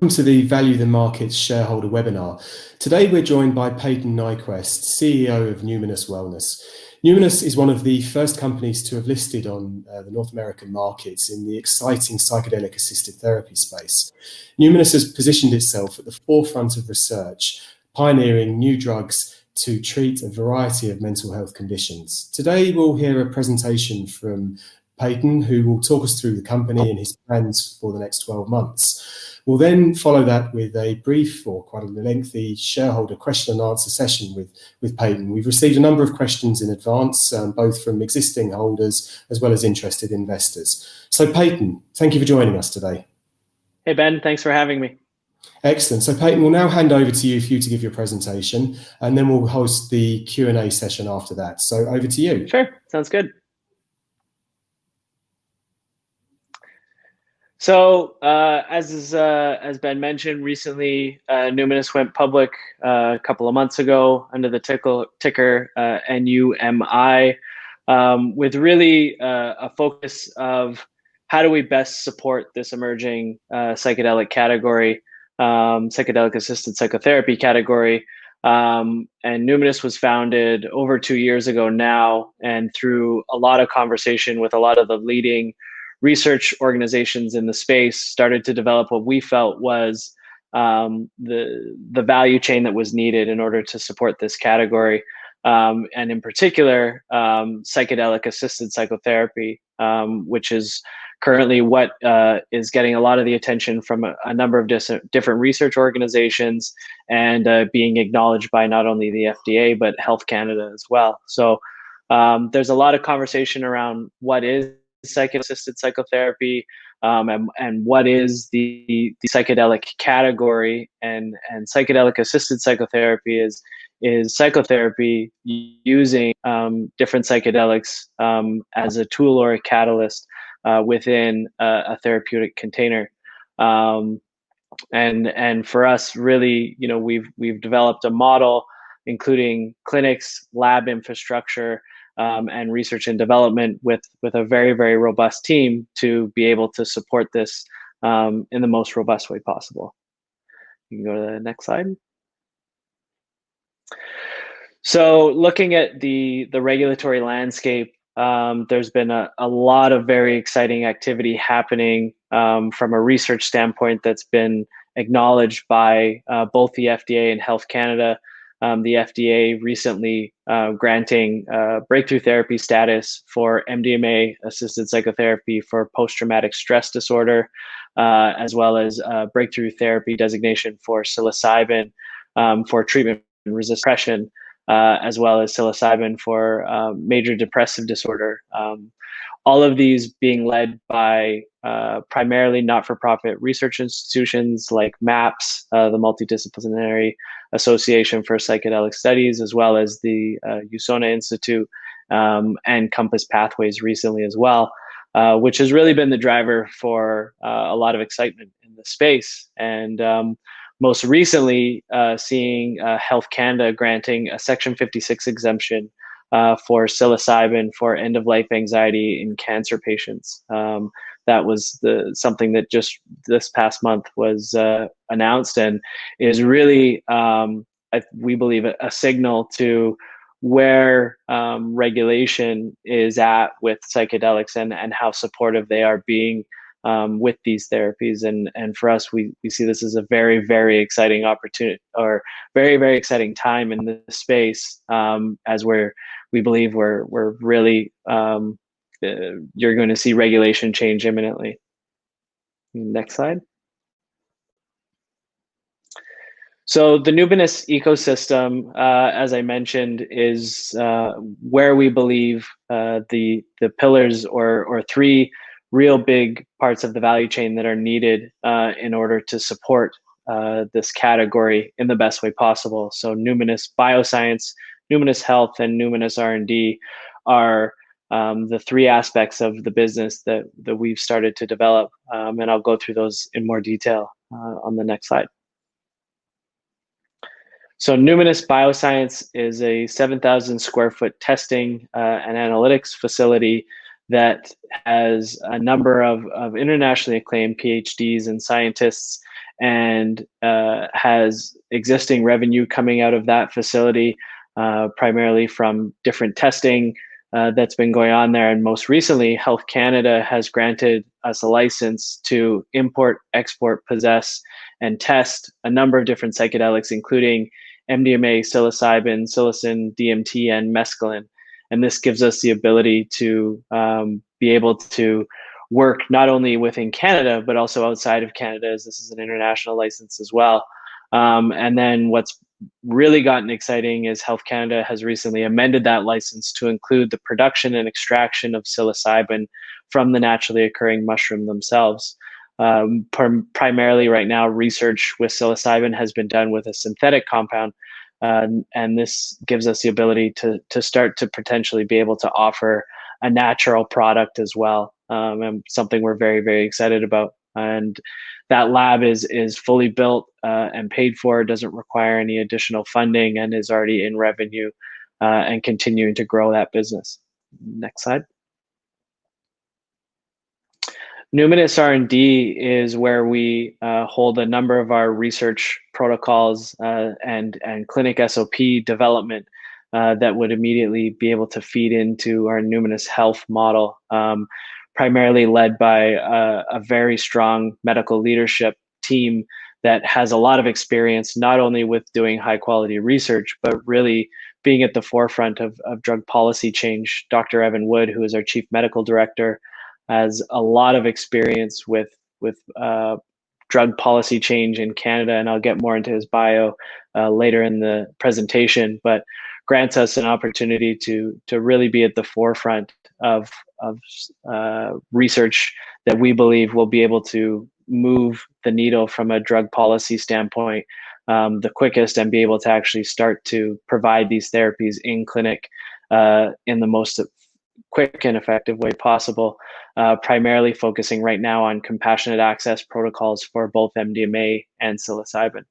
Welcome to the Value the Markets shareholder webinar. Today we're joined by Payton Nyquvest, CEO of Numinus Wellness. Numinus is one of the first companies to have listed on the North American markets in the exciting psychedelic-assisted therapy space. Numinus has positioned itself at the forefront of research, pioneering new drugs to treat a variety of mental health conditions. Today we'll hear a presentation from Payton, who will talk us through the company and his plans for the next 12 months. We'll then follow that with a brief or quite a lengthy shareholder question and answer session with Payton. We've received a number of questions in advance, both from existing holders as well as interested investors. So Payton, thank you for joining us today. Hey Ben, thanks for having me. Excellent. So Payton, we'll now hand over to you for you to give your presentation, and then we'll host the Q&A session after that. So over to you. Sure, sounds good. So as Ben mentioned, recently Numinus went public a couple of months ago under the ticker NUMI, with really a focus of how do we best support this emerging psychedelic category, psychedelic-assisted psychotherapy category. And Numinus was founded over 2 years ago now, and through a lot of conversation with a lot of the leading research organizations in the space, started to develop what we felt was the value chain that was needed in order to support this category, and in particular psychedelic-assisted psychotherapy, which is currently what is getting a lot of the attention from a number of different research organizations, and being acknowledged by not only the FDA but Health Canada as well. So there's a lot of conversation around what is psychedelic-assisted psychotherapy, and what is the psychedelic category, and psychedelic-assisted psychotherapy is psychotherapy using different psychedelics as a tool or a catalyst within a therapeutic container. And for us, really, you know, we've developed a model including clinics, lab infrastructure, and research and development with a very, very robust team to be able to support this in the most robust way possible. You can go to the next slide. So looking at the regulatory landscape, there's been a lot of very exciting activity happening from a research standpoint that's been acknowledged by both the FDA and Health Canada. The FDA recently granting breakthrough therapy status for MDMA-assisted psychotherapy for post-traumatic stress disorder, as well as breakthrough therapy designation for psilocybin for treatment-resistant depression, as well as psilocybin for major depressive disorder. All of these being led by primarily not-for-profit research institutions like MAPS, the Multidisciplinary Association for Psychedelic Studies, as well as the USONA Institute, and Compass Pathways recently as well, which has really been the driver for a lot of excitement in the space. And most recently, seeing Health Canada granting a Section 56 exemption for psilocybin for end-of-life anxiety in cancer patients. That was something that just this past month was announced, and is really, we believe, a signal to where regulation is at with psychedelics, and how supportive they are being with these therapies. And for us, we see this as a very, very exciting opportunity, or very, very exciting time in this space, as we believe we're really, you're going to see regulation change imminently. Next slide. So the Nubinis Ecosystem, as I mentioned, is where we believe the pillars or three real big parts of the value chain that are needed in order to support this category in the best way possible. So Numinus Bioscience, Numinus Health, and Numinus R&D are the three aspects of the business that we've started to develop, and I'll go through those in more detail on the next slide. So Numinus Bioscience is a 7,000 square foot testing and analytics facility that has a number of internationally acclaimed PhDs and scientists, and has existing revenue coming out of that facility, primarily from different testing that's been going on there. And most recently, Health Canada has granted us a license to import, export, possess, and test a number of different psychedelics, including MDMA, psilocybin, psilocin, DMT, and mescaline. And this gives us the ability to be able to work not only within Canada, but also outside of Canada, as this is an international license as well. And then what's really gotten exciting is Health Canada has recently amended that license to include the production and extraction of psilocybin from the naturally occurring mushroom themselves. Primarily right now, research with psilocybin has been done with a synthetic compound, and this gives us the ability to start to potentially be able to offer a natural product as well, and something we're very, very excited about. And that lab is fully built and paid for, doesn't require any additional funding, and is already in revenue and continuing to grow that business. Next slide. Numinus R&D is where we hold a number of our research protocols and clinic SOP development that would immediately be able to feed into our Numinus Health model, primarily led by a very strong medical leadership team that has a lot of experience, not only with doing high quality research, but really being at the forefront of drug policy change. Dr. Evan Wood, who is our Chief Medical Director, has a lot of experience with drug policy change in Canada, and I'll get more into his bio later in the presentation, but grants us an opportunity to really be at the forefront of research that we believe will be able to move the needle from a drug policy standpoint the quickest, and be able to actually start to provide these therapies in clinic in the most quick and effective way possible, primarily focusing right now on compassionate access protocols for both MDMA and psilocybin.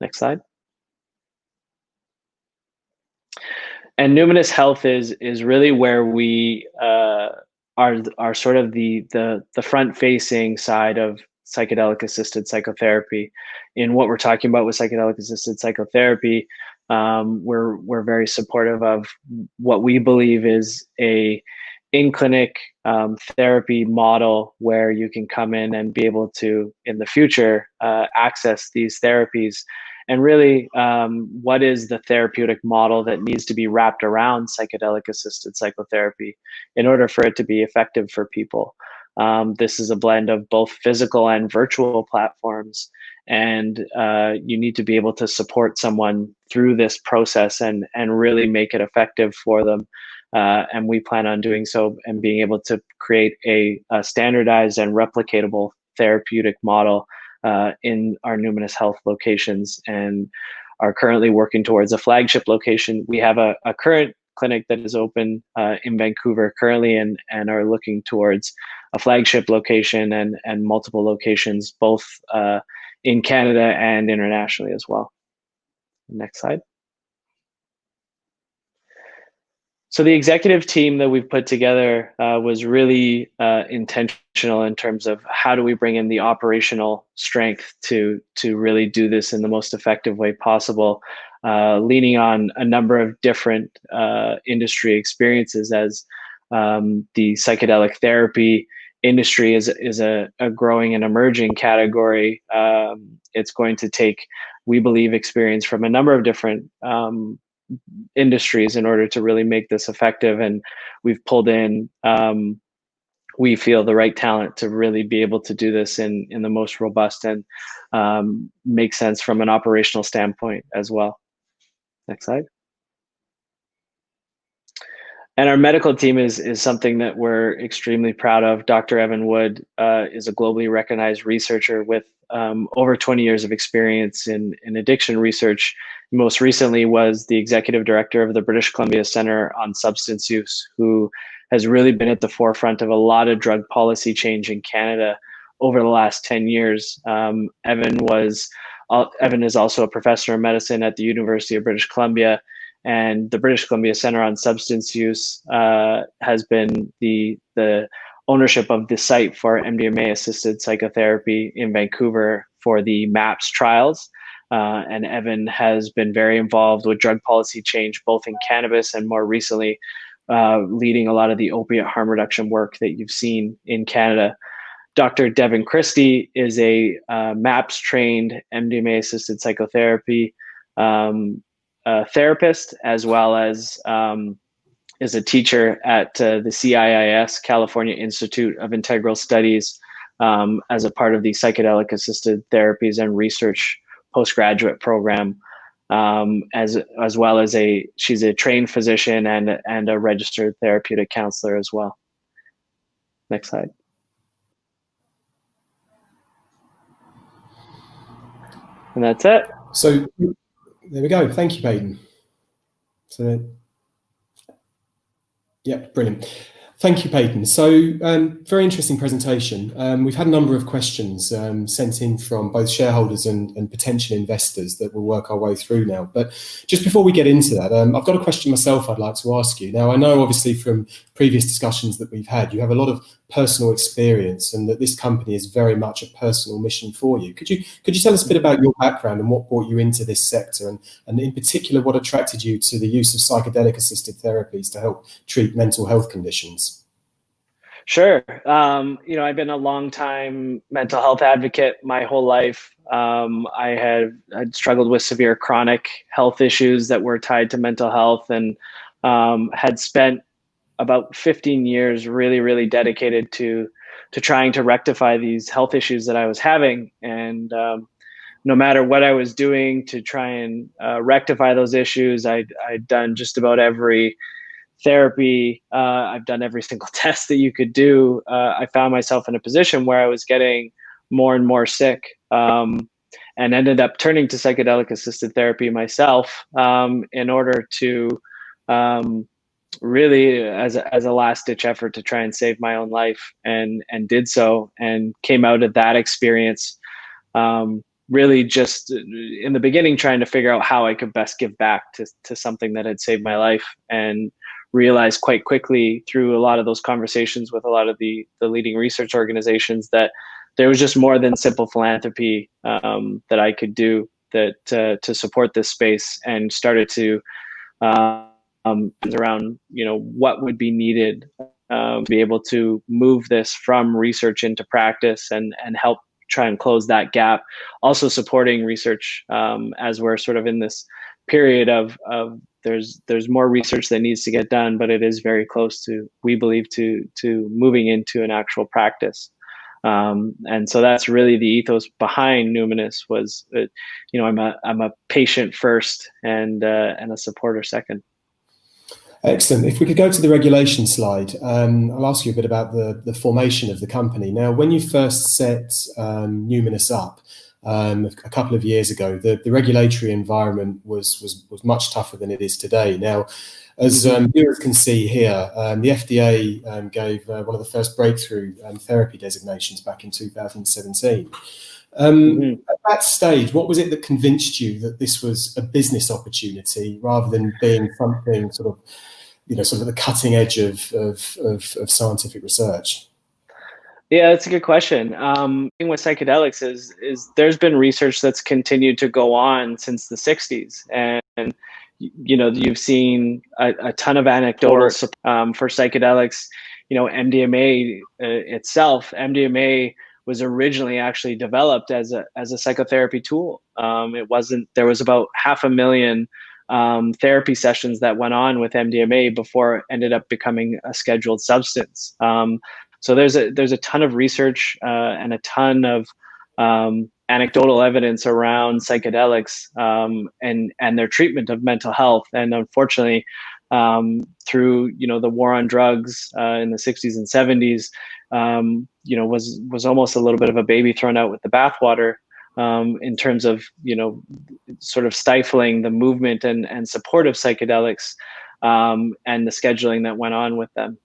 Next slide. And Numinus Health is really where we are sort of the front-facing side of psychedelic-assisted psychotherapy. In what we're talking about with psychedelic-assisted psychotherapy, we're very supportive of what we believe is a in-clinic therapy model where you can come in and be able to, in the future, access these therapies. And really, what is the therapeutic model that needs to be wrapped around psychedelic-assisted psychotherapy in order for it to be effective for people? This is a blend of both physical and virtual platforms, and you need to be able to support someone through this process and really make it effective for them. And we plan on doing so and being able to create a standardized and replicatable therapeutic model in our Numinus Health locations, and are currently working towards a flagship location. We have a current clinic that is open in Vancouver currently, and are looking towards a flagship location and multiple locations, both in Canada and internationally as well. Next slide. So the executive team that we've put together was really intentional in terms of how do we bring in the operational strength to really do this in the most effective way possible, leaning on a number of different industry experiences, as the psychedelic therapy industry is a growing and emerging category. It's going to take, we believe, experience from a number of different industries in order to really make this effective. And we've pulled in, we feel, the right talent to really be able to do this in the most robust and make sense from an operational standpoint as well. Next slide. And our medical team is something that we're extremely proud of. Dr. Evan Wood is a globally recognized researcher with over 20 years of experience in addiction research. Most recently was the executive director of the British Columbia Center on Substance Use, who has really been at the forefront of a lot of drug policy change in Canada over the last 10 years. Evan is also a professor of medicine at the University of British Columbia, and the British Columbia Center on Substance Use has been the ownership of the site for MDMA-assisted psychotherapy in Vancouver for the MAPS trials. And Evan has been very involved with drug policy change, both in cannabis and more recently leading a lot of the opiate harm reduction work that you've seen in Canada. Dr. Devin Christie is a MAPS-trained MDMA-assisted psychotherapy therapist, as well as is a teacher at the CIIS, California Institute of Integral Studies, as a part of the Psychedelic-Assisted Therapies and Research postgraduate program, as well as she's a trained physician and a registered therapeutic counselor as well. Next slide. And that's it. So there we go. Thank you, Payton. So, yeah, brilliant. Thank you, Payton. So very interesting presentation. We've had a number of questions sent in from both shareholders and potential investors that we'll work our way through now. But just before we get into that, I've got a question myself I'd like to ask you. Now, I know obviously from previous discussions that we've had, you have a lot of personal experience and that this company is very much a personal mission for you. Could you tell us a bit about your background and what brought you into this sector, and in particular, what attracted you to the use of psychedelic-assisted therapies to help treat mental health conditions? Sure. I've been a long time mental health advocate my whole life. I'd struggled with severe chronic health issues that were tied to mental health, and had spent about 15 years really, really dedicated to trying to rectify these health issues that I was having. And no matter what I was doing to try and rectify those issues, I'd done just about every therapy. I've done every single test that you could do. I found myself in a position where I was getting more and more sick, and ended up turning to psychedelic-assisted therapy myself in order to really, as a last-ditch effort, to try and save my own life, and did so, and came out of that experience really just in the beginning trying to figure out how I could best give back to something that had saved my life, and realized quite quickly through a lot of those conversations with a lot of the leading research organizations that there was just more than simple philanthropy that I could do to support this space, and started to around what would be needed to be able to move this from research into practice, and help try and close that gap. Also supporting research as we're sort of in this period of there's more research that needs to get done, but it is very close to, we believe, to moving into an actual practice. And so that's really the ethos behind Numinus was, I'm a patient first and a supporter second. Excellent. If we could go to the regulation slide, I'll ask you a bit about the formation of the company. Now, when you first set Numinus up a couple of years ago, the regulatory environment was much tougher than it is today. Now, as viewers can see here, the FDA gave one of the first breakthrough therapy designations back in 2017. At that stage, what was it that convinced you that this was a business opportunity rather than being something sort of at the cutting edge of scientific research? Yeah, that's a good question. Thing with psychedelics is there's been research that's continued to go on since the 60s, and you've seen a ton of anecdotal for psychedelics. MDMA itself, MDMA was originally actually developed as a psychotherapy tool. There was about 500,000 therapy sessions that went on with MDMA before it ended up becoming a scheduled substance. So there's a ton of research and a ton of anecdotal evidence around psychedelics and their treatment of mental health. And unfortunately, through the war on drugs in the 60s and 70s, was almost a little bit of a baby thrown out with the bathwater in terms of sort of stifling the movement and support of psychedelics and the scheduling that went on with them.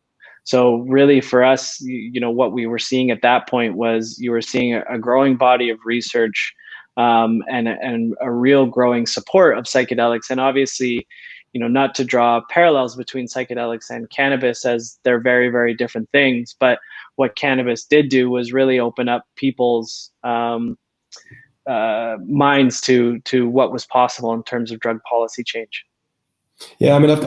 So really for us, what we were seeing at that point was you were seeing a growing body of research and a real growing support of psychedelics. And obviously, not to draw parallels between psychedelics and cannabis, as they're very, very different things. But what cannabis did do was really open up people's minds to what was possible in terms of drug policy change. Yeah, I mean,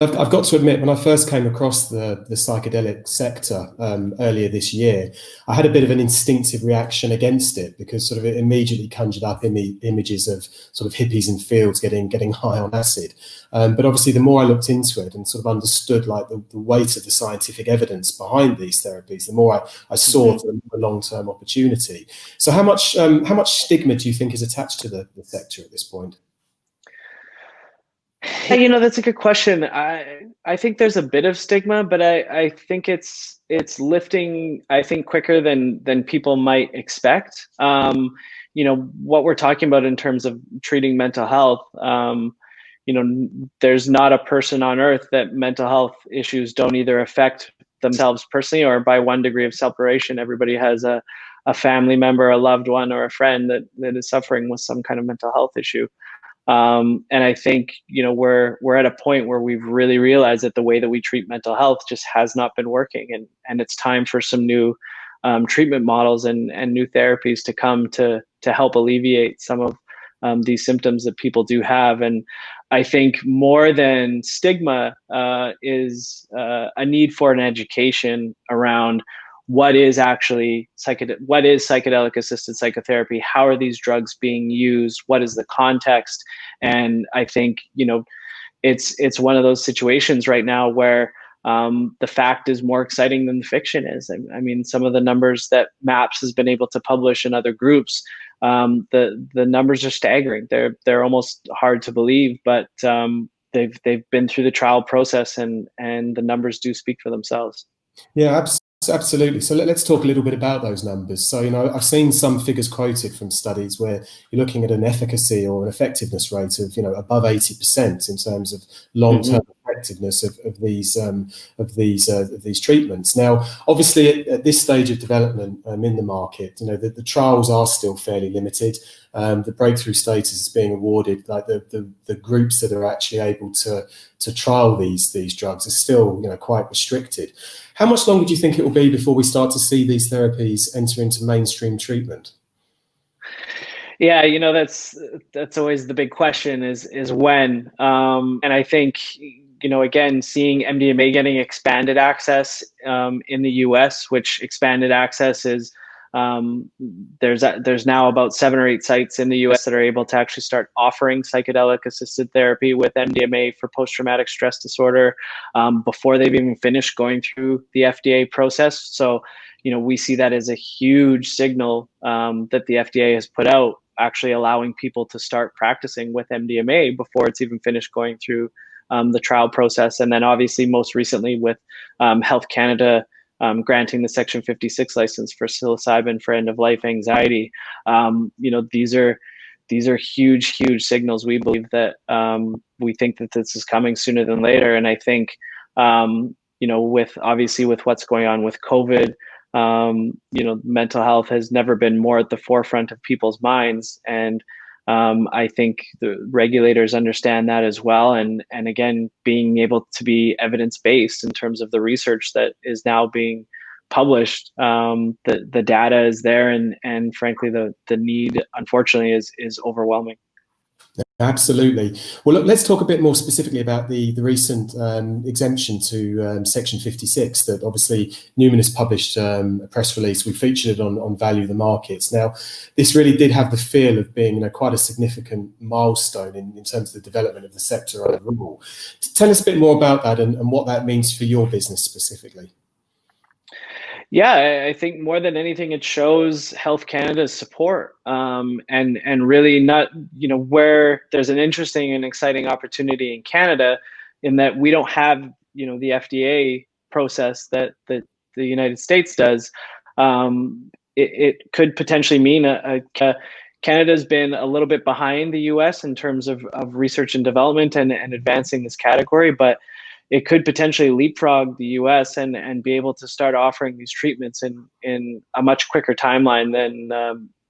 I've got to admit, when I first came across the psychedelic sector earlier this year, I had a bit of an instinctive reaction against it, because sort of it immediately conjured up images of sort of hippies in fields getting high on acid. But obviously, the more I looked into it and sort of understood like the weight of the scientific evidence behind these therapies, the more I saw the long-term opportunity. So how much stigma do you think is attached to the sector at this point? Yeah, that's a good question. I think there's a bit of stigma, but I think it's lifting, I think, quicker than people might expect. What we're talking about in terms of treating mental health, there's not a person on earth that mental health issues don't either affect themselves personally or by one degree of separation. Everybody has a family member, a loved one, or a friend that is suffering with some kind of mental health issue. And I think, we're at a point where we've really realized that the way that we treat mental health just has not been working. And it's time for some new treatment models and new therapies to come to help alleviate some of these symptoms that people do have. And I think more than stigma is a need for an education around what is psychedelic-assisted psychotherapy? How are these drugs being used? What is the context? And I think, it's one of those situations right now where the fact is more exciting than the fiction is. I mean, some of the numbers that MAPS has been able to publish in other groups, the numbers are staggering. They're almost hard to believe, but they've been through the trial process, and the numbers do speak for themselves. Yeah, absolutely. So let's talk a little bit about those numbers. So, I've seen some figures quoted from studies where you're looking at an efficacy or an effectiveness rate of, above 80% in terms of long-term effectiveness of these treatments. Now, obviously, at this stage of development in the market, the trials are still fairly limited. The breakthrough status is being awarded, like the groups that are actually able to trial these drugs are still quite restricted. How much longer do you think it will be before we start to see these therapies enter into mainstream treatment? Yeah, that's always the big question is when. And I think, again, seeing MDMA getting expanded access in the US, which expanded access is there's now about 7 or 8 sites in the US that are able to actually start offering psychedelic-assisted therapy with MDMA for post-traumatic stress disorder before they've even finished going through the FDA process. So, we see that as a huge signal that the FDA has put out, actually allowing people to start practicing with MDMA before it's even finished going through the trial process. And then obviously most recently with Health Canada granting the Section 56 license for psilocybin for end-of-life anxiety. These are huge signals. We believe that we think that this is coming sooner than later. And I think, with what's going on with COVID, mental health has never been more at the forefront of people's minds. And I think the regulators understand that as well. And again, being able to be evidence-based in terms of the research that is now being published, the data is there, and frankly, the need, unfortunately, is overwhelming. Absolutely. Well, look, let's talk a bit more specifically about the recent exemption to Section 56 that obviously Numinus published a press release. We featured it on Value the Markets. Now, this really did have the feel of being quite a significant milestone in terms of the development of the sector overall. Tell us a bit more about that and what that means for your business specifically. Yeah, I think more than anything, it shows Health Canada's support and really not, where there's an interesting and exciting opportunity in Canada in that we don't have, the FDA process that the United States does. It could potentially mean Canada's been a little bit behind the US in terms of research and development and advancing this category, but it could potentially leapfrog the US and be able to start offering these treatments in a much quicker timeline than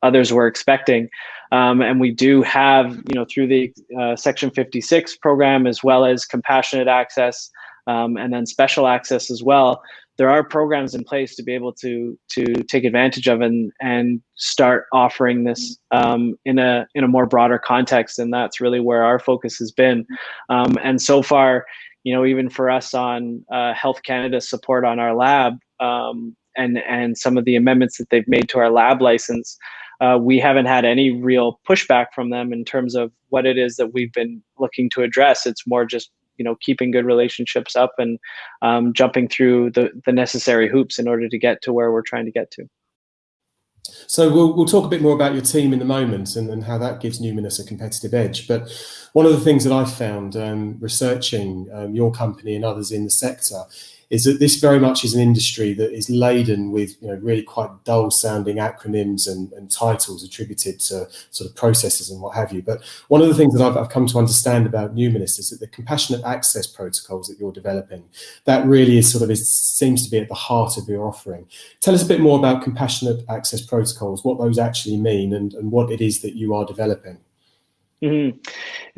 others were expecting. And we do have, through the Section 56 program, as well as compassionate access and then special access as well, there are programs in place to be able to take advantage of and start offering this in a more broader context, and that's really where our focus has been. And so far, even for us on Health Canada's support on our lab, and some of the amendments that they've made to our lab license, we haven't had any real pushback from them in terms of what it is that we've been looking to address. It's more just keeping good relationships up and jumping through the necessary hoops in order to get to where we're trying to get to. So we'll talk a bit more about your team in a moment and how that gives Numinus a competitive edge. But one of the things that I've found researching your company and others in the sector is that this very much is an industry that is laden with really quite dull sounding acronyms and titles attributed to sort of processes and what have you. But one of the things that I've come to understand about Numinus is that the compassionate access protocols that you're developing, that really seems to be at the heart of your offering. Tell us a bit more about compassionate access protocols, what those actually mean, and what it is that you are developing. Mm-hmm.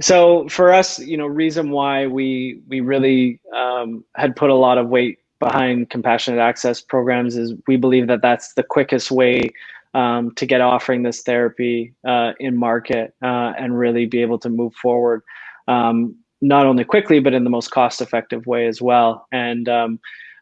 So for us, reason why we really had put a lot of weight behind compassionate access programs is we believe that that's the quickest way to get offering this therapy in market and really be able to move forward, not only quickly, but in the most cost-effective way as well. And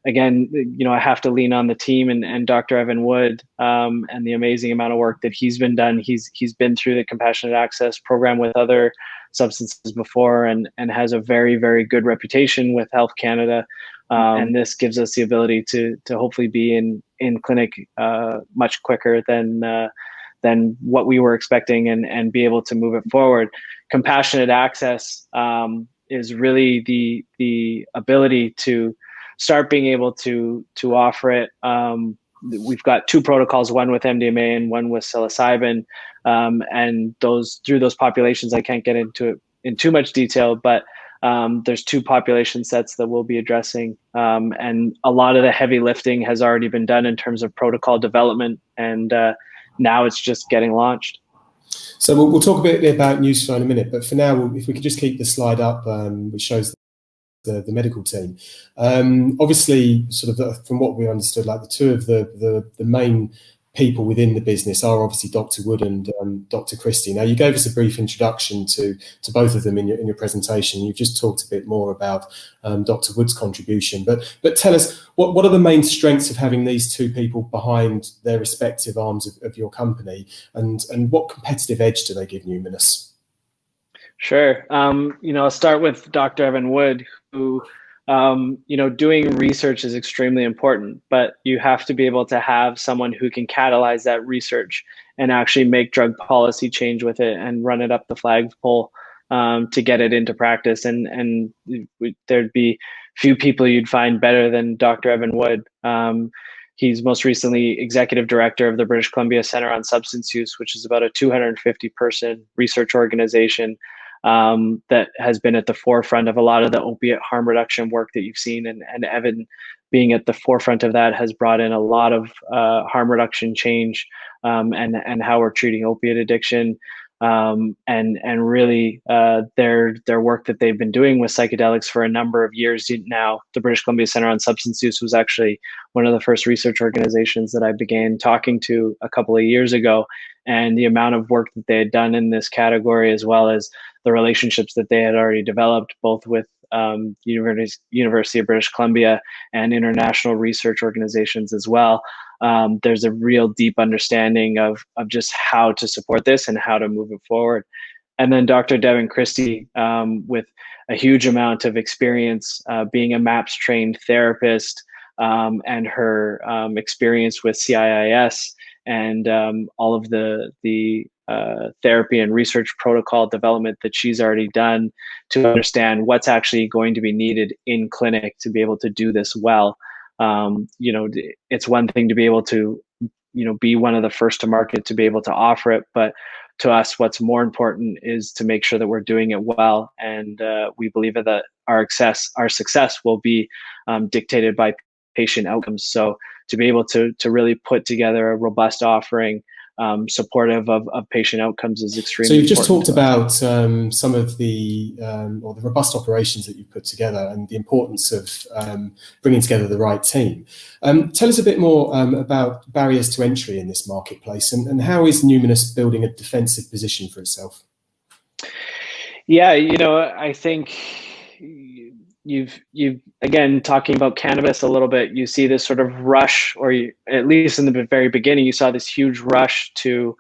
again, I have to lean on the team and Dr. Evan Wood and the amazing amount of work that he's been done. He's been through the compassionate access program with other substances before and has a very, very good reputation with Health Canada. And this gives us the ability to hopefully be in clinic much quicker than what we were expecting and be able to move it forward. Compassionate access is really the ability to start being able to offer it. We've got two protocols, one with MDMA and one with Psilocybin, and through those populations, I can't get into it in too much detail, but there's two population sets that we'll be addressing, and a lot of the heavy lifting has already been done in terms of protocol development, and now it's just getting launched. So we'll talk a bit about news flow in a minute, but for now, if we could just keep the slide up, which shows the medical team. Obviously, from what we understood, like the two of the main people within the business are obviously Dr. Wood and Dr. Christie. Now, you gave us a brief introduction to both of them in your presentation. You've just talked a bit more about Dr. Wood's contribution, but tell us what are the main strengths of having these two people behind their respective arms of your company, and what competitive edge do they give Numinus? Sure. I'll start with Dr. Evan Wood, who, doing research is extremely important, but you have to be able to have someone who can catalyze that research and actually make drug policy change with it and run it up the flagpole to get it into practice. And there'd be few people you'd find better than Dr. Evan Wood. He's most recently executive director of the British Columbia Centre on Substance Use, which is about a 250-person research organization that has been at the forefront of a lot of the opiate harm reduction work that you've seen. And Evan, being at the forefront of that, has brought in a lot of harm reduction change and how we're treating opiate addiction. And really their work that they've been doing with psychedelics for a number of years now. The British Columbia Centre on Substance Use was actually one of the first research organizations that I began talking to a couple of years ago, and the amount of work that they had done in this category, as well as the relationships that they had already developed, both with University of British Columbia and international research organizations as well. There's a real deep understanding of just how to support this and how to move it forward. And then Dr. Devin Christie, with a huge amount of experience being a MAPS trained therapist, and her experience with CIIS and all of the therapy and research protocol development that she's already done to understand what's actually going to be needed in clinic to be able to do this well. It's one thing to be able to, be one of the first to market to be able to offer it, but to us, what's more important is to make sure that we're doing it well. And we believe that our success will be dictated by patient outcomes. So to be able to really put together a robust offering supportive of patient outcomes is extremely important. So you've just talked about some of the or the robust operations that you've put together and the importance of bringing together the right team. Tell us a bit more about barriers to entry in this marketplace, and how is Numinus building a defensive position for itself? Yeah, I think you've again, talking about cannabis a little bit, you see this sort of rush, or at least in the very beginning, you saw this huge rush to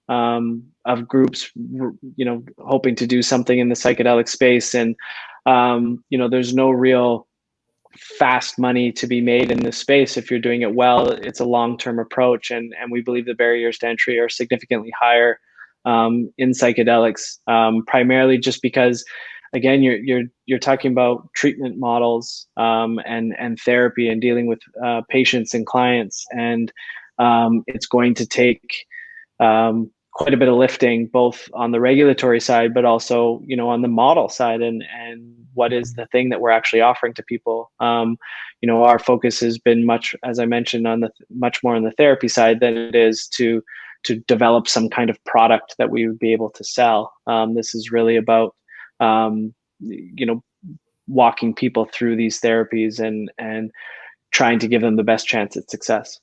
of groups, hoping to do something in the psychedelic space, and there's no real fast money to be made in this space. If you're doing it well, it's a long-term approach, and we believe the barriers to entry are significantly higher in psychedelics, primarily just because, again, you're talking about treatment models and therapy and dealing with patients and clients, and it's going to take quite a bit of lifting, both on the regulatory side, but also on the model side, and what is the thing that we're actually offering to people. Our focus has been much, as I mentioned, much more on the therapy side than it is to develop some kind of product that we would be able to sell. This is really about walking people through these therapies and trying to give them the best chance at success.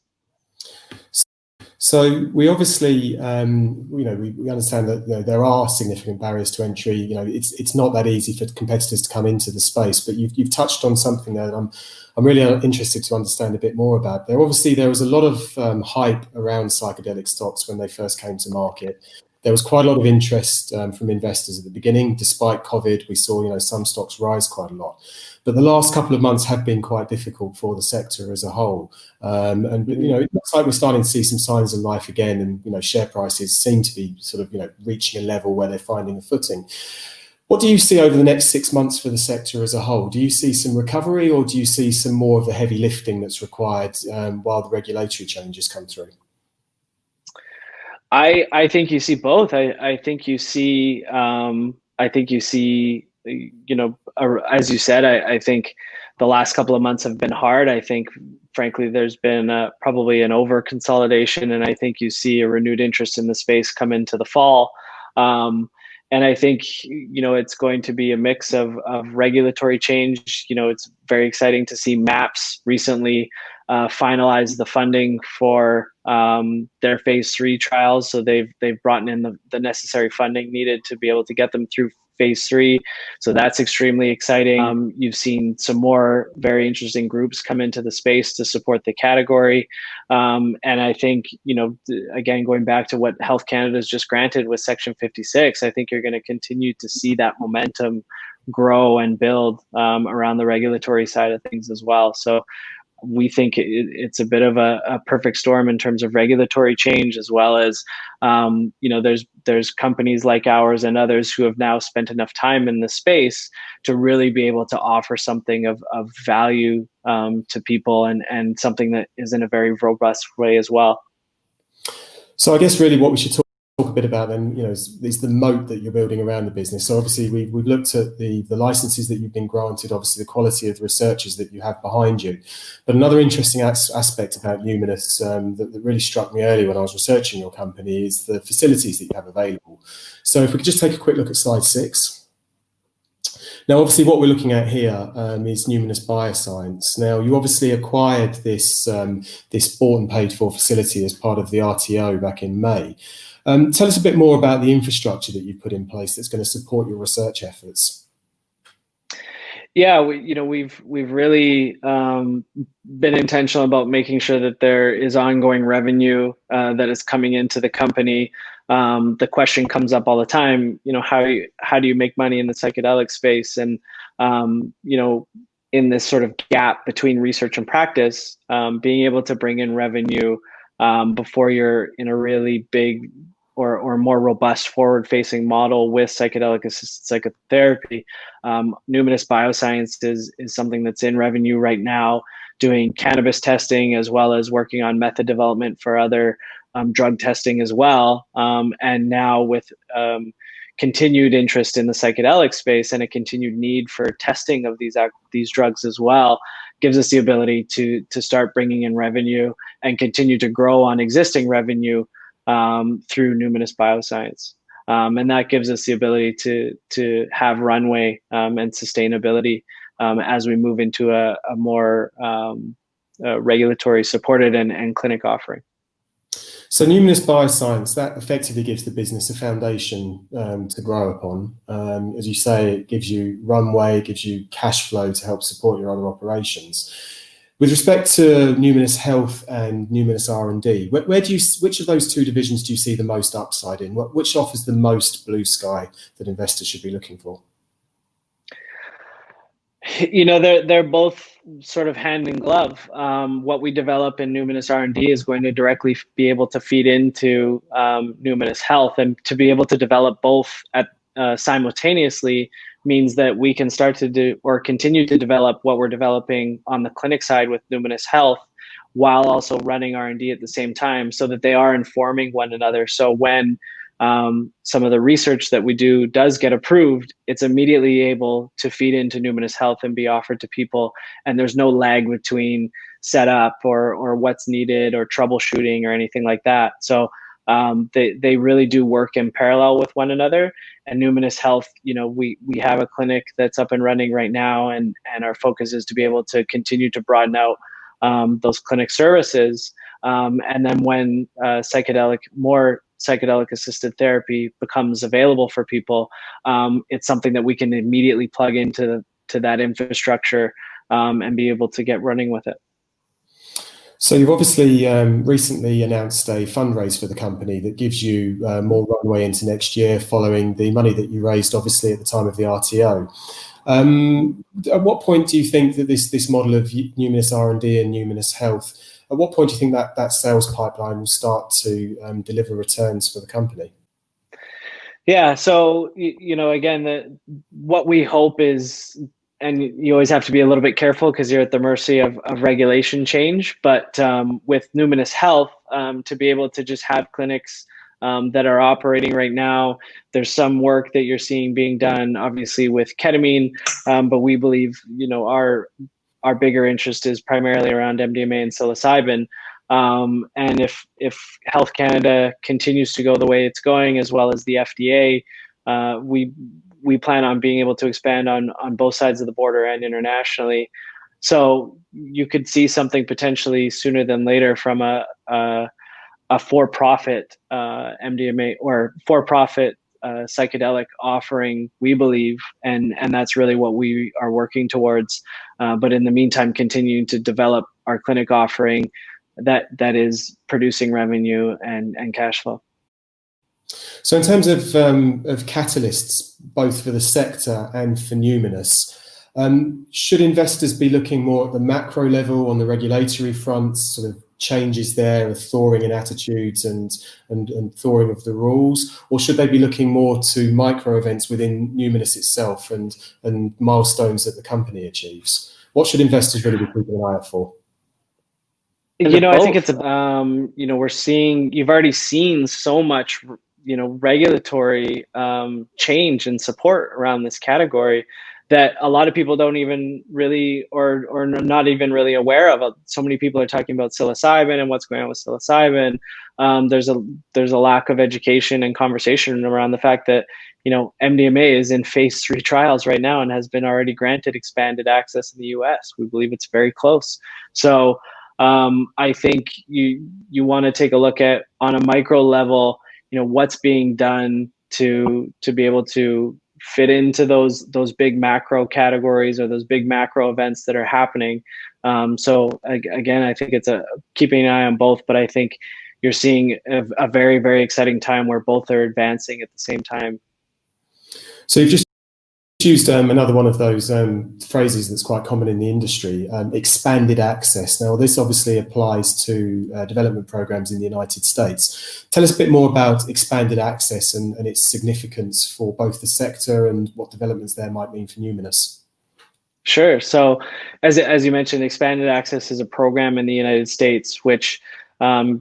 So we obviously, we understand that there are significant barriers to entry. It's not that easy for competitors to come into the space. But you've touched on something there that I'm really interested to understand a bit more about. There was a lot of hype around psychedelic stocks when they first came to market. There was quite a lot of interest from investors at the beginning. Despite COVID, we saw some stocks rise quite a lot. But the last couple of months have been quite difficult for the sector as a whole. And it looks like we're starting to see some signs of life again, and share prices seem to be sort of reaching a level where they're finding a footing. What do you see over the next 6 months for the sector as a whole? Do you see some recovery, or do you see some more of the heavy lifting that's required while the regulatory changes come through? I think you see both. I think you see as you said, I think the last couple of months have been hard. I think, frankly, there's been probably an over consolidation, and I think you see a renewed interest in the space come into the fall. And I think, it's going to be a mix of regulatory change. It's very exciting to see MAPS recently finalize the funding for their phase 3 trials. So they've brought in the necessary funding needed to be able to get them through phase 3. So that's extremely exciting. You've seen some more very interesting groups come into the space to support the category. And I think, again, going back to what Health Canada has just granted with Section 56, I think you're going to continue to see that momentum grow and build around the regulatory side of things as well. So we think it's a bit of a perfect storm in terms of regulatory change, as well as, there's companies like ours and others who have now spent enough time in the space to really be able to offer something of value to people, and something that is in a very robust way as well. So I guess really what we should talk a bit about then, is the moat that you're building around the business. So obviously we've looked at the licenses that you've been granted, obviously the quality of the researchers that you have behind you. But another interesting aspect about Numinus that really struck me early when I was researching your company is the facilities that you have available. So if we could just take a quick look at slide 6. Now, obviously, what we're looking at here is Numinus Bioscience. Now, you obviously acquired this bought and paid for facility as part of the RTO back in May. Tell us a bit more about the infrastructure that you've put in place that's going to support your research efforts. Yeah, we've really been intentional about making sure that there is ongoing revenue that is coming into the company. The question comes up all the time, how do you make money in the psychedelic space? And, in this sort of gap between research and practice, being able to bring in revenue before you're in a really big or more robust forward-facing model with psychedelic-assisted psychotherapy. Numinus Bioscience is something that's in revenue right now, doing cannabis testing as well as working on method development for other drug testing as well. And now with continued interest in the psychedelic space and a continued need for testing of these drugs as well, gives us the ability to start bringing in revenue and continue to grow on existing revenue through Numinus Bioscience. And that gives us the ability to have runway and sustainability as we move into a more regulatory supported and clinic offering. So Numinus Bioscience, that effectively gives the business a foundation to grow upon. As you say, it gives you runway, it gives you cash flow to help support your other operations. With respect to Numinus Health and Numinus R&D, which of those two divisions do you see the most upside in? Which offers the most blue sky that investors should be looking for? You know, they're both sort of hand in glove. What we develop in Numinus R&D is going to directly be able to feed into Numinus Health, and to be able to develop both at simultaneously means that we can start to do or continue to develop what we're developing on the clinic side with Numinus Health, while also running R&D at the same time, so that they are informing one another. So when some of the research that we do does get approved, it's immediately able to feed into Numinus Health and be offered to people. And there's no lag between setup or what's needed or troubleshooting or anything like that. So they really do work in parallel with one another. And Numinus Health, you know, we have a clinic that's up and running right now, and our focus is to be able to continue to broaden out those clinic services. And then when more psychedelic-assisted therapy becomes available for people, it's something that we can immediately plug into that infrastructure and be able to get running with it. So you've obviously recently announced a fundraise for the company that gives you more runway into next year, following the money that you raised, obviously, at the time of the RTO. At what point do you think that this model of Numinus R&D and Numinus Health, at what point do you think that sales pipeline will start to deliver returns for the company? Yeah, so you know, again, what we hope is, and you always have to be a little bit careful because you're at the mercy of regulation change, but with Numinus Health, to be able to just have clinics that are operating right now, there's some work that you're seeing being done, obviously, with ketamine, but we believe, you know, our bigger interest is primarily around MDMA and psilocybin. And if Health Canada continues to go the way it's going, as well as the FDA, we plan on being able to expand on both sides of the border and internationally. So you could see something potentially sooner than later from a for-profit MDMA or for-profit psychedelic offering, we believe, and that's really what we are working towards. But in the meantime, continuing to develop our clinic offering that is producing revenue and cash flow. So in terms of catalysts, both for the sector and for Numinus, should investors be looking more at the macro level on the regulatory front, sort of changes there, a thawing in attitudes and thawing of the rules, or should they be looking more to micro events within Numinus itself and milestones that the company achieves? What should investors really be keeping an eye out for? You know, I think it's you know, you've already seen so much, you know, regulatory change and support around this category that a lot of people don't even really, or not even really aware of. So many people are talking about psilocybin and what's going on with psilocybin. There's a lack of education and conversation around the fact that, you know, MDMA is in phase 3 trials right now and has been already granted expanded access in the US. We believe it's very close. So I think you want to take a look at, on a micro level, you know, what's being done to be able to fit into those big macro categories or those big macro events that are happening. So again, I think it's keeping an eye on both, but I think you're seeing a very, very exciting time where both are advancing at the same time. So you've just used another one of those phrases that's quite common in the industry, expanded access. Now, this obviously applies to development programs in the United States. Tell us a bit more about expanded access and its significance for both the sector and what developments there might mean for Numinus. Sure. So as you mentioned, expanded access is a program in the United States which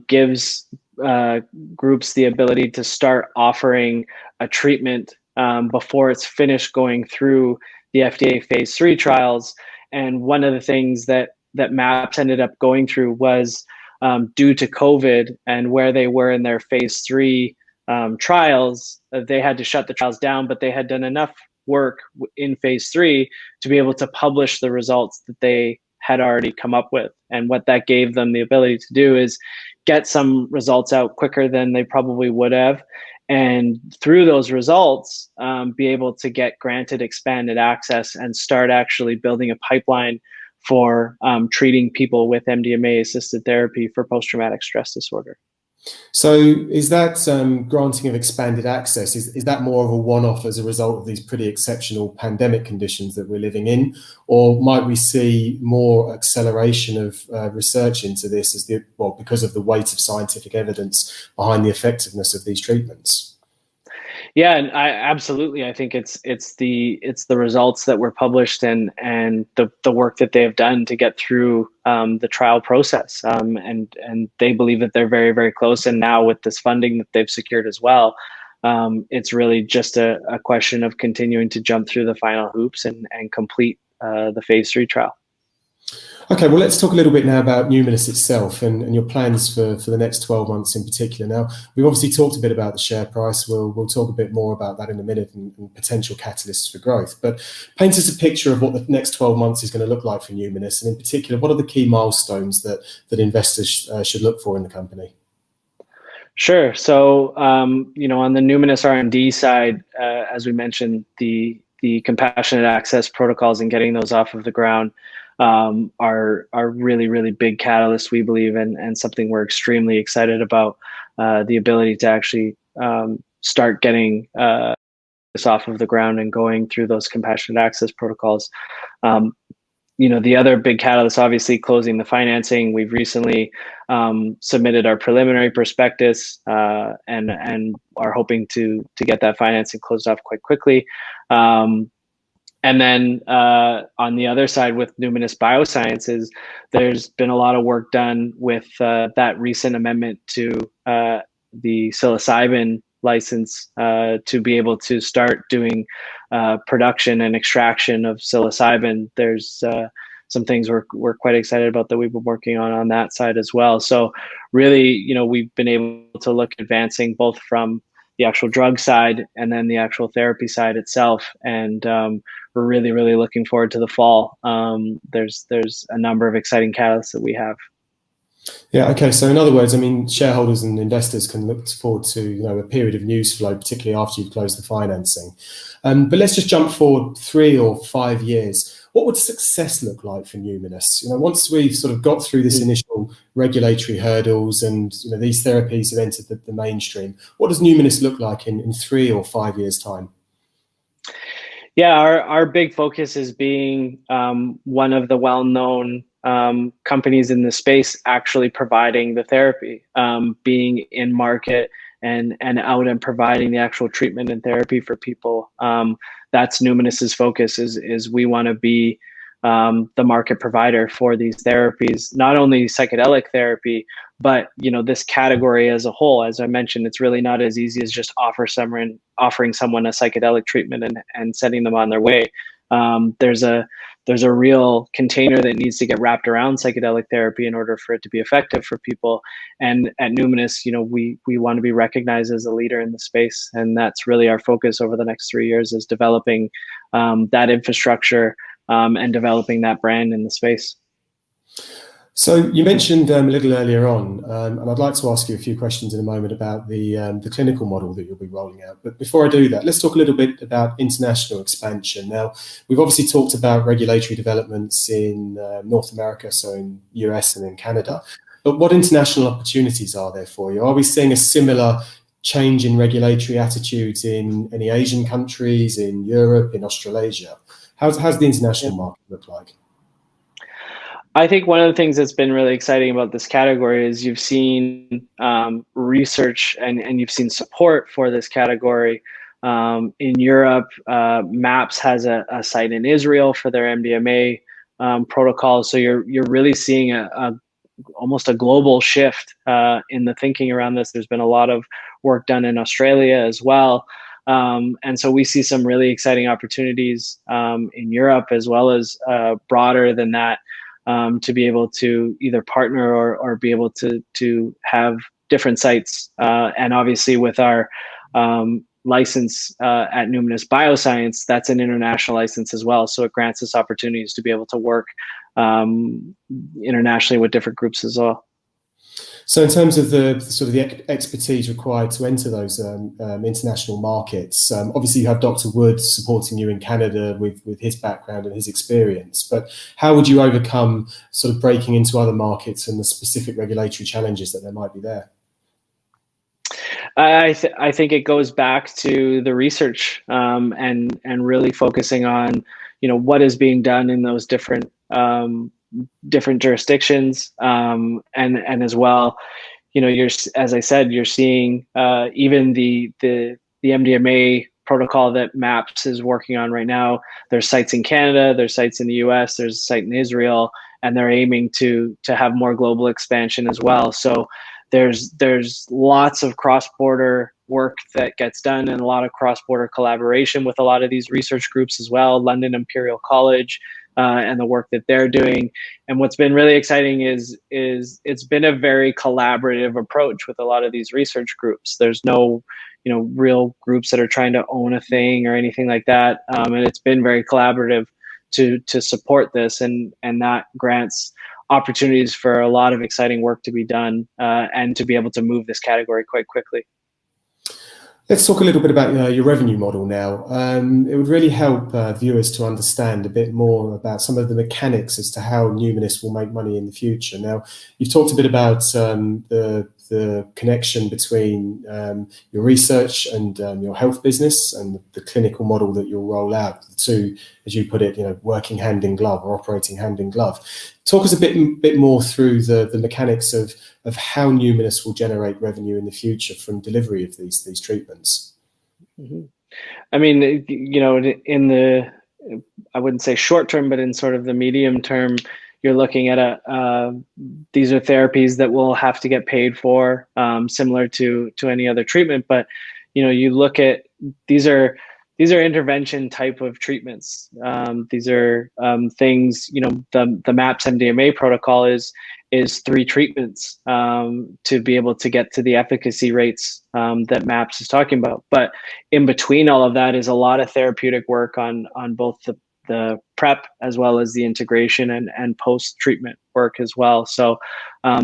gives groups the ability to start offering a treatment before it's finished going through the FDA phase 3 trials. And one of the things that MAPS ended up going through was due to COVID and where they were in their phase 3 trials, they had to shut the trials down, but they had done enough work in phase 3 to be able to publish the results that they had already come up with. And what that gave them the ability to do is get some results out quicker than they probably would have. And through those results, be able to get granted expanded access and start actually building a pipeline for treating people with MDMA-assisted therapy for post-traumatic stress disorder. So is that granting of expanded access, is that more of a one-off as a result of these pretty exceptional pandemic conditions that we're living in? Or might we see more acceleration of research into this because of the weight of scientific evidence behind the effectiveness of these treatments? Yeah, and absolutely. I think it's the results that were published and the work that they have done to get through the trial process. And they believe that they're very, very close. And now with this funding that they've secured as well, it's really just a question of continuing to jump through the final hoops and complete the phase 3 trial. Okay, well, let's talk a little bit now about Numinus itself and your plans for the next 12 months in particular. Now, we've obviously talked a bit about the share price. We'll talk a bit more about that in a minute and potential catalysts for growth. But paint us a picture of what the next 12 months is going to look like for Numinus, and in particular, what are the key milestones that investors should look for in the company? Sure. So, on the Numinus R&D side, as we mentioned, the compassionate access protocols and getting those off of the ground are really, really big catalysts, we believe, and something we're extremely excited about, the ability to actually start getting this off of the ground and going through those compassionate access protocols. The other big catalyst, obviously, closing the financing. We've recently submitted our preliminary prospectus and are hoping to get that financing closed off quite quickly. And then on the other side with Numinus Biosciences, there's been a lot of work done with that recent amendment to the Psilocybin license to be able to start doing production and extraction of psilocybin. There's some things we're quite excited about that we've been working on that side as well. So really, we've been able to look advancing both from the actual drug side and then the actual therapy side itself. And we're really, really looking forward to the fall. There's a number of exciting catalysts that we have. Yeah. Okay. So in other words, I mean, shareholders and investors can look forward to a period of news flow, particularly after you've closed the financing. But let's just jump forward 3 or 5 years. What would success look like for Numinus? Once we've sort of got through this initial regulatory hurdles and these therapies have entered the mainstream, what does Numinus look like in 3 or 5 years' time? Yeah, our big focus is being one of the well-known companies in the space actually providing the therapy, being in market and out and providing the actual treatment and therapy for people. That's Numinus's focus is we want to be the market provider for these therapies, not only psychedelic therapy, but this category as a whole. As I mentioned, it's really not as easy as just offering someone a psychedelic treatment and sending them on their way. There's a real container that needs to get wrapped around psychedelic therapy in order for it to be effective for people. And at Numinus, we want to be recognized as a leader in the space, and that's really our focus over the next 3 years, is developing that infrastructure and developing that brand in the space. So you mentioned a little earlier on, and I'd like to ask you a few questions in a moment about the clinical model that you'll be rolling out. But before I do that, let's talk a little bit about international expansion. Now, we've obviously talked about regulatory developments in North America, so in US and in Canada. But what international opportunities are there for you? Are we seeing a similar change in regulatory attitudes in any Asian countries, in Europe, in Australasia? How's the international market look like? I think one of the things that's been really exciting about this category is you've seen research and you've seen support for this category. In Europe, MAPS has a site in Israel for their MDMA protocol. So you're really seeing almost a global shift in the thinking around this. There's been a lot of work done in Australia as well. And so we see some really exciting opportunities in Europe, as well as broader than that. to be able to either partner or be able to have different sites. And obviously with our license at Numinus Bioscience, that's an international license as well. So it grants us opportunities to be able to work internationally with different groups as well. So in terms of the sort of the expertise required to enter those international markets, obviously you have Dr. Wood supporting you in Canada with his background and his experience, but how would you overcome sort of breaking into other markets and the specific regulatory challenges that there might be there? I think it goes back to the research and really focusing on, what is being done in those different jurisdictions, and as well, as I said, you're seeing even the MDMA protocol that MAPS is working on right now. There's sites in Canada, there's sites in the US, there's a site in Israel, and they're aiming to have more global expansion as well. So there's lots of cross-border work that gets done and a lot of cross-border collaboration with a lot of these research groups as well, London Imperial College, and the work that they're doing. And what's been really exciting is it's been a very collaborative approach with a lot of these research groups. There's no, real groups that are trying to own a thing or anything like that. And it's been very collaborative to support this, and that grants opportunities for a lot of exciting work to be done and to be able to move this category quite quickly. Let's talk a little bit about your revenue model now. It would really help viewers to understand a bit more about some of the mechanics as to how Numinus will make money in the future. Now, you've talked a bit about the connection between your research and your health business and the clinical model that you'll roll out. The two, as you put it, working hand in glove or operating hand in glove. Talk us a bit more through the mechanics of how Numinus will generate revenue in the future from delivery of these treatments. Mm-hmm. I mean, in the, I wouldn't say short term, but in sort of the medium term, you're looking at these are therapies that will have to get paid for, similar to any other treatment. But, you look at, these are intervention type of treatments. These are things, the MAPS MDMA protocol is 3 treatments to be able to get to the efficacy rates that MAPS is talking about. But in between all of that is a lot of therapeutic work on both the prep as well as the integration and post-treatment work as well. So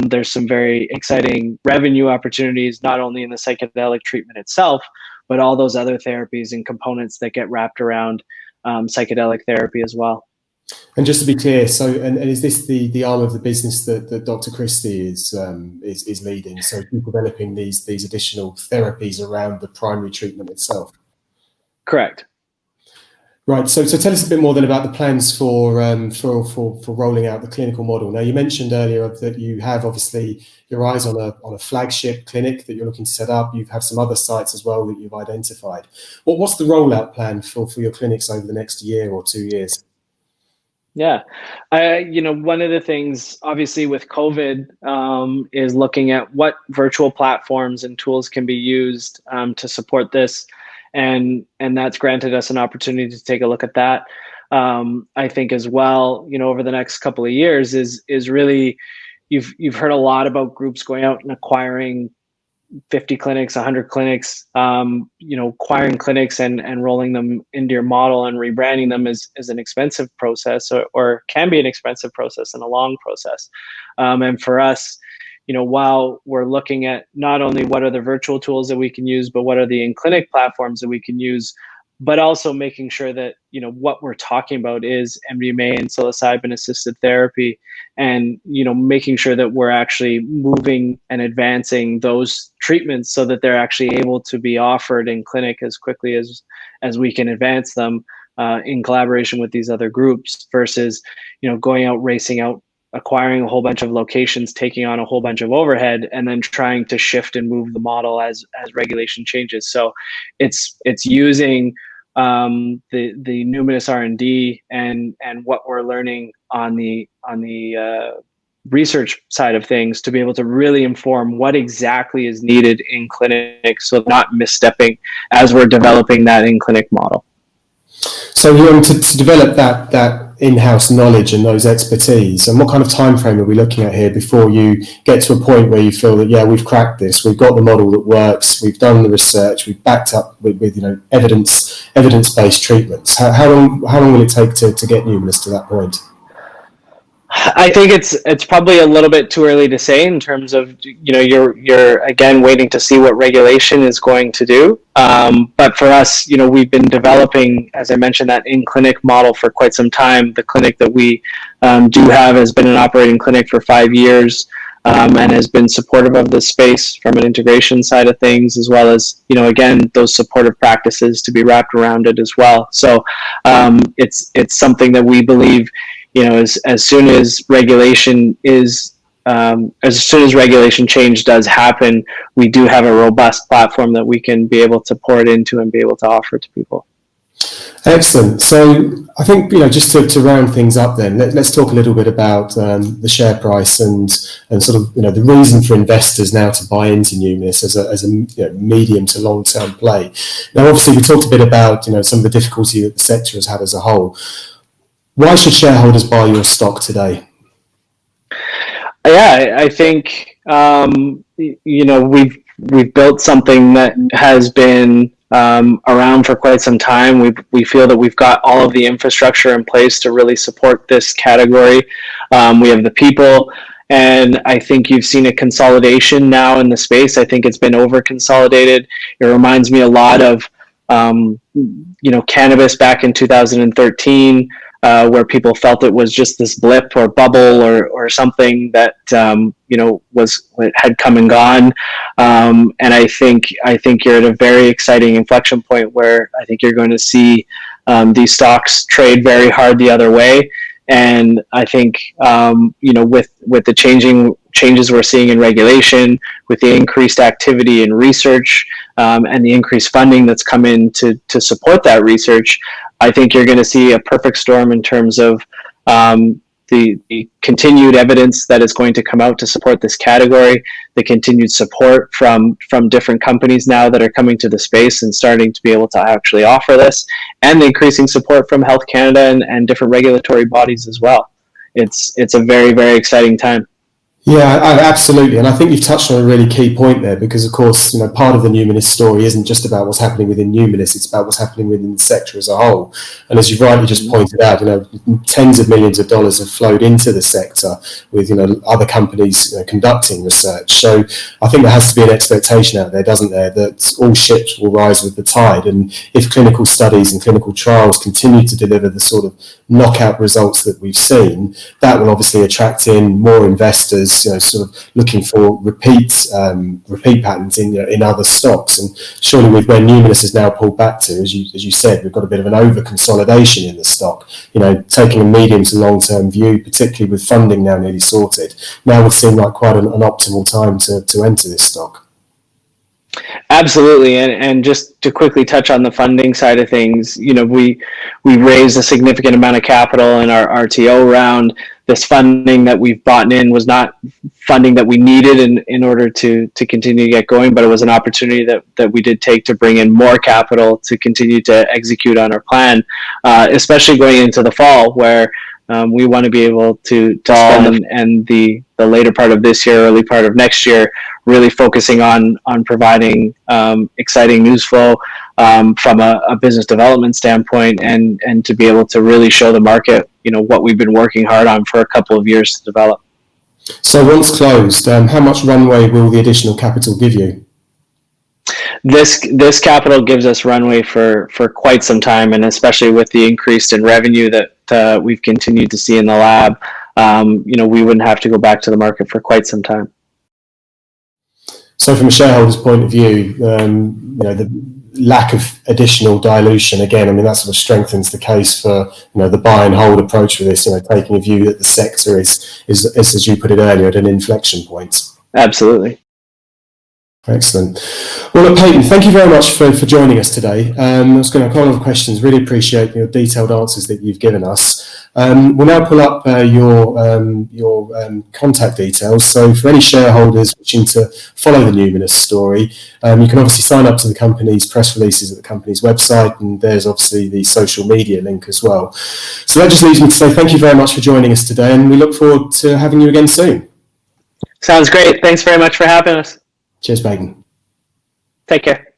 there's some very exciting revenue opportunities, not only in the psychedelic treatment itself, but all those other therapies and components that get wrapped around psychedelic therapy as well. And just to be clear, so and is this the arm of the business that Dr. Christie is leading? So developing these additional therapies around the primary treatment itself. Correct. Right. So tell us a bit more then about the plans for rolling out the clinical model. Now, you mentioned earlier that you have obviously your eyes on a flagship clinic that you're looking to set up. You have some other sites as well that you've identified. What's the rollout plan for your clinics over the next year or 2 years? Yeah, one of the things obviously with COVID is looking at what virtual platforms and tools can be used to support this. And that's granted us an opportunity to take a look at that. I think as well, over the next couple of years is really, you've heard a lot about groups going out and acquiring 50 clinics, 100 clinics, acquiring clinics and rolling them into your model and rebranding them is an expensive process or can be an expensive process and a long process. And for us, while we're looking at not only what are the virtual tools that we can use, but what are the in-clinic platforms that we can use, but also making sure that, what we're talking about is MDMA and psilocybin-assisted therapy and, making sure that we're actually moving and advancing those treatments so that they're actually able to be offered in clinic as quickly as we can advance them in collaboration with these other groups versus, going out, racing out, acquiring a whole bunch of locations, taking on a whole bunch of overhead, and then trying to shift and move the model as regulation changes. So it's using the Numinus R&D and what we're learning on the research side of things to be able to really inform what exactly is needed in clinic, so not misstepping as we're developing that in clinic model. So we want to develop that in-house knowledge and those expertise? And what kind of time frame are we looking at here before you get to a point where you feel that, yeah, we've cracked this, we've got the model that works, we've done the research, we've backed up with evidence-based treatments? How long will it take to get Numinus to that point? I think it's probably a little bit too early to say in terms of, you're again waiting to see what regulation is going to do. But for us, we've been developing, as I mentioned, that in-clinic model for quite some time. The clinic that we do have has been an operating clinic for 5 years, and has been supportive of the space from an integration side of things, as well as, again, those supportive practices to be wrapped around it as well. So it's something that we believe, as soon as regulation change does happen, we do have a robust platform that we can be able to pour it into and be able to offer to people. Excellent. So I think, just to round things up then, let's talk a little bit about the share price and sort of, the reason for investors now to buy into Numinus as a medium to long-term play. Now, obviously, we talked a bit about, some of the difficulty that the sector has had as a whole. Why should shareholders buy your stock today? Yeah, I think, we've built something that has been around for quite some time. We feel that we've got all of the infrastructure in place to really support this category. We have the people, and I think you've seen a consolidation now in the space. I think it's been over consolidated. It reminds me a lot of, cannabis back in 2013. Where people felt it was just this blip or bubble or something that had come and gone, and I think you're at a very exciting inflection point where I think you're going to see these stocks trade very hard the other way. And I think with the changes we're seeing in regulation, with the increased activity in research, and the increased funding that's come in to support that research, I think you're going to see a perfect storm in terms of the continued evidence that is going to come out to support this category, the continued support from different companies now that are coming to the space and starting to be able to actually offer this, and the increasing support from Health Canada and different regulatory bodies as well. It's a very, very exciting time. Yeah, absolutely. And I think you've touched on a really key point there, because, of course, part of the Numinus story isn't just about what's happening within Numinus, it's about what's happening within the sector as a whole. And as you've rightly just pointed out, tens of millions of dollars have flowed into the sector with, other companies conducting research. So I think there has to be an expectation out there, doesn't there, that all ships will rise with the tide. And if clinical studies and clinical trials continue to deliver the sort of knockout results that we've seen, that will obviously attract in more investors, sort of looking for repeat patterns in other stocks. And surely with where Numinus is now pulled back to, as you said, we've got a bit of an over consolidation in the stock. Taking a medium to long term view, particularly with funding now nearly sorted, now would seem like quite an optimal time to enter this stock. Absolutely, and just to quickly touch on the funding side of things, we raised a significant amount of capital in our RTO round. This funding that we've bought in was not funding that we needed in order to continue to get going, but it was an opportunity that we did take to bring in more capital to continue to execute on our plan, especially going into the fall, where we want to be able to spend and the later part of this year, early part of next year, really focusing on providing exciting news flow from a business development standpoint, and to be able to really show the market, what we've been working hard on for a couple of years to develop. So once closed, how much runway will the additional capital give you? This capital gives us runway for quite some time, and especially with the increase in revenue that we've continued to see in the lab, we wouldn't have to go back to the market for quite some time. So from a shareholder's point of view, the lack of additional dilution, again, that sort of strengthens the case for the buy and hold approach for this, taking a view that the sector is, as you put it earlier, at an inflection point. Absolutely. Excellent. Well, look, Payton, thank you very much for joining us today. I was going to have a couple of questions. Really appreciate your detailed answers that you've given us. We'll now pull up your contact details. So for any shareholders wishing to follow the Numinus story, you can obviously sign up to the company's press releases at the company's website, and there's obviously the social media link as well. So that just leaves me to say thank you very much for joining us today, and we look forward to having you again soon. Sounds great. Thanks very much for having us. Cheers, Payton. Take care.